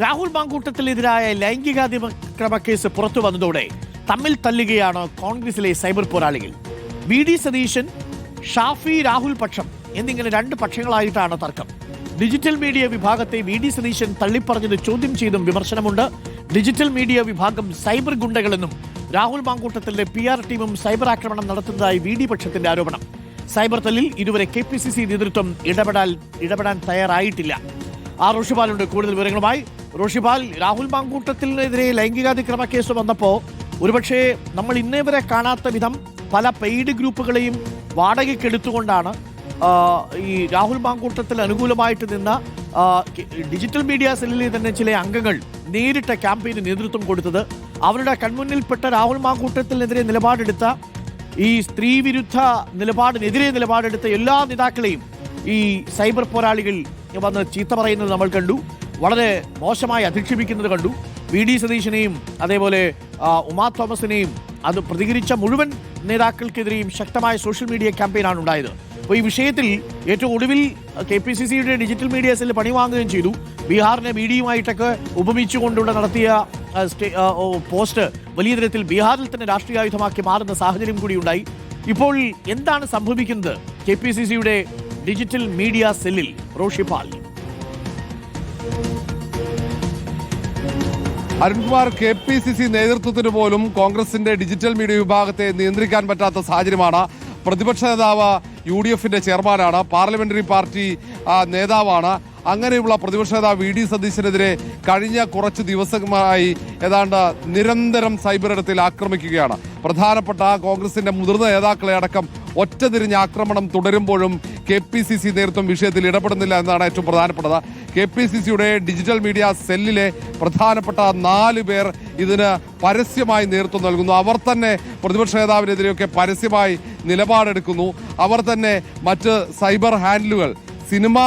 Rahul മാങ്കൂട്ടത്തിനെതിരായ ലൈംഗികാതിക്രമ case പുറത്തു വന്നതോടെ തമ്മിൽ തല്ലുകയാണ് കോൺഗ്രസിലെ സൈബർ പോരാളികൾ. വി ഡി സതീശൻ, ഷാഫി, രാഹുൽ പക്ഷം എന്നിങ്ങനെ രണ്ട് പക്ഷങ്ങളായിട്ടാണ് തർക്കം. ഡിജിറ്റൽ മീഡിയ വിഭാഗത്തെ വി ഡി സതീശൻ തള്ളിപ്പറഞ്ഞത് ചോദ്യം ചെയ്തും വിമർശനമുണ്ട്. ഡിജിറ്റൽ മീഡിയ വിഭാഗം സൈബർ ഗുണ്ടകളെന്നും രാഹുൽ മാങ്കൂട്ടത്തിന്റെ PR ടീമും സൈബർ ആക്രമണം നടത്തുന്നതായി വി ഡി പക്ഷത്തിന്റെ ആരോപണം. സൈബർ തല്ലിൽ ഇതുവരെ KPCC നേതൃത്വം ഇടപെടാൻ തയ്യാറായിട്ടില്ല. റോഷിപാലുണ്ട് കൂടുതൽ വിവരങ്ങളുമായി. റോഷിപാൽ, രാഹുൽ മാങ്കൂട്ടത്തിനെതിരെ ലൈംഗികാതിക്രമ കേസ് വന്നപ്പോൾ ഒരുപക്ഷെ നമ്മൾ ഇന്നേ വരെ കാണാത്ത വിധം പല പെയ്ഡ് ഗ്രൂപ്പുകളെയും വാടകയ്ക്കെടുത്തുകൊണ്ടാണ് ഈ രാഹുൽ മാങ്കൂട്ടത്തിൽ അനുകൂലമായിട്ട് നിന്ന ഡിജിറ്റൽ മീഡിയ സെല്ലിലെ തന്നെ ചില അംഗങ്ങൾ നേരിട്ട ക്യാമ്പയിന് നേതൃത്വം കൊടുത്തത്. അവരുടെ കൺമുന്നിൽപ്പെട്ട രാഹുൽ മാങ്കൂട്ടത്തിനെതിരെ നിലപാടെടുത്ത ഈ സ്ത്രീവിരുദ്ധ നിലപാടെടുത്ത എല്ലാ നേതാക്കളെയും ഈ സൈബർ പോരാളികൾ വന്ന് ചീത്ത പറയുന്നത് നമ്മൾ കണ്ടു. വളരെ മോശമായി അധിക്ഷേപിക്കുന്നത് കണ്ടു. വി ഡി സതീശനെയും അതേപോലെ ഉമാ തോമസിനെയും അത് പ്രതികരിച്ച മുഴുവൻ നേതാക്കൾക്കെതിരെയും ശക്തമായ സോഷ്യൽ മീഡിയ ക്യാമ്പയിനാണ് ഉണ്ടായത്. അപ്പോൾ ഈ വിഷയത്തിൽ ഏറ്റവും ഒടുവിൽ KPCCയുടെ ഡിജിറ്റൽ മീഡിയ സെല്ല് പണി വാങ്ങുകയും ചെയ്തു. ബീഹാറിനെ BD-യുമായിട്ടൊക്കെ ഉപമിച്ചുകൊണ്ടുള്ള നടത്തിയ പോസ്റ്റ് വലിയ തരത്തിൽ ബീഹാറിൽ തന്നെ രാഷ്ട്രീയായുധമാക്കി മാറുന്ന സാഹചര്യം കൂടി ഉണ്ടായി. ഇപ്പോൾ എന്താണ് സംഭവിക്കുന്നത് KPCCയുടെ ഡിജിറ്റൽ മീഡിയ സെല്ലിൽ? റോഷിപാൽ. അരുൺകുമാർ, KPCC നേതൃത്വത്തിന് പോലും കോൺഗ്രസിന്റെ ഡിജിറ്റൽ മീഡിയ വിഭാഗത്തെ നിയന്ത്രിക്കാൻ പറ്റാത്ത സാഹചര്യമാണ്. പ്രതിപക്ഷ നേതാവ് UDF-ന്റെ ചെയർമാനാണ്, പാർലമെന്ററി പാർട്ടി നേതാവാണ്. അങ്ങനെയുള്ള പ്രതിപക്ഷ നേതാവ് വി ഡി സതീശനെതിരെ കഴിഞ്ഞ കുറച്ച് ദിവസമായി ഏതാണ്ട് നിരന്തരം സൈബർ ഇടത്തിൽ ആക്രമിക്കുകയാണ്. പ്രധാനപ്പെട്ട കോൺഗ്രസിന്റെ മുതിർന്ന നേതാക്കളെ അടക്കം ഒറ്റതിരിഞ്ഞ ആക്രമണം തുടരുമ്പോഴും KPCC നേതൃത്വം വിഷയത്തിൽ ഇടപെടുന്നില്ല എന്നതാണ് ഏറ്റവും പ്രധാനപ്പെട്ടത്. KPCCയുടെ ഡിജിറ്റൽ മീഡിയ സെല്ലിലെ പ്രധാനപ്പെട്ട 4 പേർ ഇതിന് പരസ്യമായി നേതൃത്വം നൽകുന്നു. അവർ തന്നെ പ്രതിപക്ഷ നേതാവിനെതിരെയൊക്കെ പരസ്യമായി നിലപാടെടുക്കുന്നു. അവർ തന്നെ മറ്റ് സൈബർ ഹാൻഡിലുകൾ, സിനിമ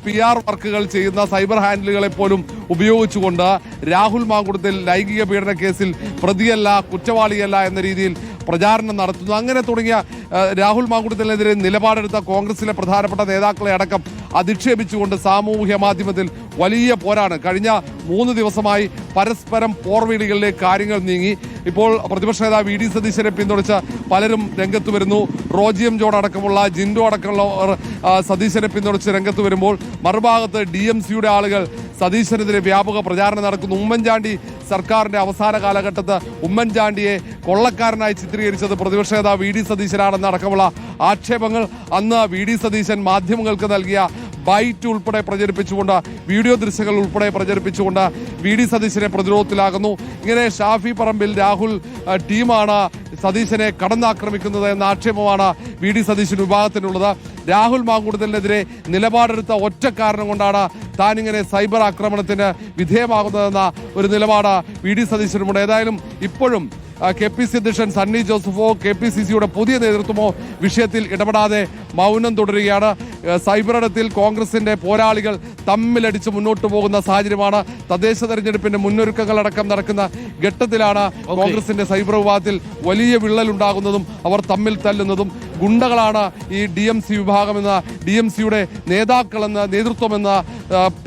PR വർക്കുകൾ ചെയ്യുന്ന സൈബർ ഹാൻഡിലുകളെ പോലും ഉപയോഗിച്ചുകൊണ്ട് രാഹുൽ മാങ്കൂട്ടത്തിൽ ലൈംഗിക പീഡന കേസിൽ പ്രതിയല്ല, കുറ്റവാളിയല്ല എന്ന രീതിയിൽ പ്രചാരണം നടത്തുന്നു. അങ്ങനെ തുടങ്ങിയ രാഹുൽ മാങ്കൂട്ടത്തിനെതിരെ നിലപാടെടുത്ത കോൺഗ്രസിലെ പ്രധാനപ്പെട്ട നേതാക്കളെ അടക്കം അധിക്ഷേപിച്ചുകൊണ്ട് സാമൂഹ്യ മാധ്യമത്തിൽ വലിയ പോരാണ്. കഴിഞ്ഞ 3 ദിവസമായി പരസ്പരം പോർവിളികളിലേക്ക് കാര്യങ്ങൾ നീങ്ങി. ഇപ്പോൾ പ്രതിപക്ഷ നേതാവ് വി ഡി സതീശനെ പിന്തുണച്ച് പലരും രംഗത്ത് വരുന്നു. റോജി എം ജോൺ അടക്കമുള്ള, ജിൻഡോ അടക്കമുള്ളവർ സതീശനെ പിന്തുണച്ച് രംഗത്ത് വരുമ്പോൾ മറുഭാഗത്ത് DMCയുടെ ആളുകൾ സതീശനെതിരെ വ്യാപക പ്രചാരണം നടക്കുന്നു. ഉമ്മൻചാണ്ടി സർക്കാരിന്റെ അവസാന കാലഘട്ടത്ത് ഉമ്മൻചാണ്ടിയെ കൊള്ളക്കാരനായി ചിത്രീകരിച്ചത് പ്രതിപക്ഷ നേതാവ് വി ഡി സതീശനാണെന്ന് അടക്കമുള്ള ആക്ഷേപങ്ങൾ അന്ന് വി ഡി സതീശൻ മാധ്യമങ്ങൾക്ക് നൽകിയ ബൈറ്റ് ഉൾപ്പെടെ പ്രചരിപ്പിച്ചുകൊണ്ട്, വീഡിയോ ദൃശ്യങ്ങൾ ഉൾപ്പെടെ പ്രചരിപ്പിച്ചുകൊണ്ട് വി ഡി സതീശനെ പ്രതിരോധത്തിലാകുന്നു. ഇങ്ങനെ ഷാഫി പറമ്പിൽ, രാഹുൽ ടീമാണ് സതീശനെ കടന്നാക്രമിക്കുന്നത് എന്ന ആക്ഷേപമാണ് വി ഡി സതീശൻ വിഭാഗത്തിനുള്ളത്. രാഹുൽ മാങ്കൂട്ടത്തിനെതിരെ നിലപാടെടുത്ത ഒറ്റ കാരണം കൊണ്ടാണ് താനിങ്ങനെ സൈബർ ആക്രമണത്തിന് വിധേയമാകുന്നതെന്ന ഒരു നിലപാട് വി ഡി സതീശനുമുണ്ട്. ഏതായാലും ഇപ്പോഴും KPCC അധ്യക്ഷൻ സണ്ണി ജോസഫോ KPCCയുടെ പുതിയ നേതൃത്വമോ വിഷയത്തിൽ ഇടപെടാതെ മൗനം തുടരുകയാണ്. സൈബർ ഇടത്തിൽ കോൺഗ്രസിന്റെ പോരാളികൾ തമ്മിലടിച്ച് മുന്നോട്ട് പോകുന്ന സാഹചര്യമാണ്. തദ്ദേശ തെരഞ്ഞെടുപ്പിന്റെ മുന്നൊരുക്കങ്ങളടക്കം നടക്കുന്ന ഘട്ടത്തിലാണ് കോൺഗ്രസിന്റെ സൈബർ വിഭാഗത്തിൽ വലിയ വിള്ളലുണ്ടാകുന്നതും അവർ തമ്മിൽ തല്ലുന്നതും. ഗുണ്ടകളാണ് ഈ DMC വിഭാഗമെന്ന, DMCയുടെ നേതാക്കളെന്ന, നേതൃത്വമെന്ന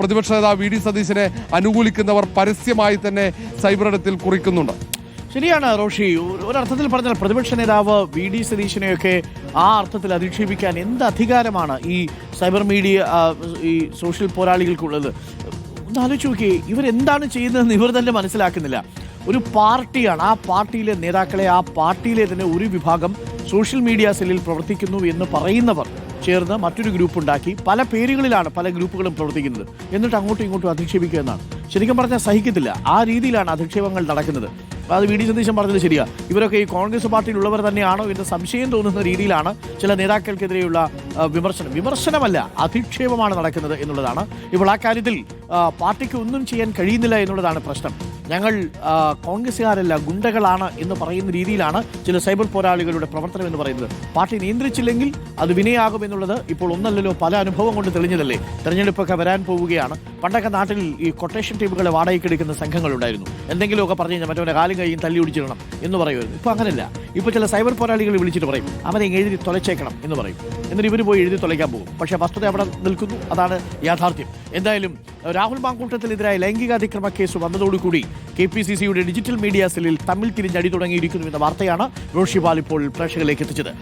പ്രതിപക്ഷ നേതാവ് വി ഡി സതീശനെ അനുകൂലിക്കുന്നവർ പരസ്യമായി തന്നെ സൈബർ ഇടത്തിൽ കുറിക്കുന്നുണ്ട്. ശരിയാണ് റോഷി. ഒരർത്ഥത്തിൽ പറഞ്ഞാൽ പ്രതിപക്ഷ നേതാവ് വി ഡി സതീശനെയൊക്കെ ആ അർത്ഥത്തിൽ അധിക്ഷേപിക്കാൻ എന്ത് അധികാരമാണ് ഈ സൈബർ മീഡിയ, ഈ സോഷ്യൽ പോരാളികൾക്കുള്ളത്? ഒന്ന് ആലോചിച്ച് നോക്കിയേ, ഇവരെന്താണ് ചെയ്യുന്നതെന്ന് ഇവർ തന്നെ മനസ്സിലാക്കുന്നില്ല. ഒരു പാർട്ടിയാണ്, ആ പാർട്ടിയിലെ നേതാക്കളെ, ആ പാർട്ടിയിലെ തന്നെ ഒരു വിഭാഗം സോഷ്യൽ മീഡിയ സെല്ലിൽ പ്രവർത്തിക്കുന്നു എന്ന് പറയുന്നവർ ചേർന്ന് മറ്റൊരു ഗ്രൂപ്പ് ഉണ്ടാക്കി. പല പേരുകളിലാണ് പല ഗ്രൂപ്പുകളും പ്രവർത്തിക്കുന്നത്. എന്നിട്ട് അങ്ങോട്ടും ഇങ്ങോട്ടും അധിക്ഷേപിക്കുക എന്നാണ്. ശരിക്കും പറഞ്ഞാൽ സഹിക്കത്തില്ല. ആ രീതിയിലാണ് അധിക്ഷേപങ്ങൾ നടക്കുന്നത്. അത് വി ഡി സതീശൻ പറഞ്ഞത് ശരിയാ. ഇവരൊക്കെ ഈ കോൺഗ്രസ് പാർട്ടിയിലുള്ളവർ തന്നെയാണോ എന്ന് സംശയം തോന്നുന്ന രീതിയിലാണ് ചില നേതാക്കൾക്കെതിരെയുള്ള വിമർശനമല്ല, അധിക്ഷേപമാണ് നടക്കുന്നത് എന്നുള്ളതാണ്. ഇപ്പോൾ ആ കാര്യത്തിൽ പാർട്ടിക്ക് ഒന്നും ചെയ്യാൻ കഴിയുന്നില്ല എന്നുള്ളതാണ് പ്രശ്നം. ഞങ്ങൾ കോൺഗ്രസ്സുകാരല്ല, ഗുണ്ടകളാണ് എന്ന് പറയുന്ന രീതിയിലാണ് ചില സൈബർ പോരാളികളുടെ പ്രവർത്തനം എന്ന് പറയുന്നത്. പാർട്ടി നിയന്ത്രിച്ചില്ലെങ്കിൽ അത് വിനയാകുമെന്നുള്ളത് ഇപ്പോൾ ഒന്നല്ലല്ലോ, പല അനുഭവം കൊണ്ട് തെളിഞ്ഞതല്ലേ. തെരഞ്ഞെടുപ്പൊക്കെ വരാൻ പോവുകയാണ്. പണ്ടൊക്കെ നാട്ടിൽ ഈ കൊട്ടേഷൻ ടീമുകളെ വാടകയ്ക്കെടുക്കുന്ന സംഘങ്ങളുണ്ടായിരുന്നു. എന്തെങ്കിലുമൊക്കെ പറഞ്ഞു കഴിഞ്ഞാൽ മറ്റവൻ്റെ കാലും കൈയും തല്ലി ഒടിച്ചിടണം എന്ന് പറയുമായിരുന്നു. ഇപ്പോൾ അങ്ങനെയല്ല. ഇപ്പോൾ ചില സൈബർ പോരാളികൾ വിളിച്ചിട്ട് പറയും അവനെ എഴുതി തുലച്ചേക്കണം എന്ന് പറയും. എന്നിട്ട് ഇവർ പോയി എഴുതി തൊലയ്ക്കാൻ പോകും. പക്ഷേ വസ്തുത അവിടെ നിൽക്കുന്നു, അതാണ് യാഥാർത്ഥ്യം. എന്തായാലും രാഹുൽ മാങ്കൂട്ടത്തിനെതിരായ ലൈംഗികാതിക്രമ കേസ് വന്നതോടുകൂടി KPCCയുടെ ഡിജിറ്റൽ മീഡിയ സെല്ലിൽ തമ്മിൽ തിരിഞ്ഞടി തുടങ്ങിയിരിക്കുന്നു എന്ന വാർത്തയാണ് റോഷിപാൽ ഇപ്പോൾ പ്രേക്ഷകരിലേക്ക് എത്തിച്ചത്.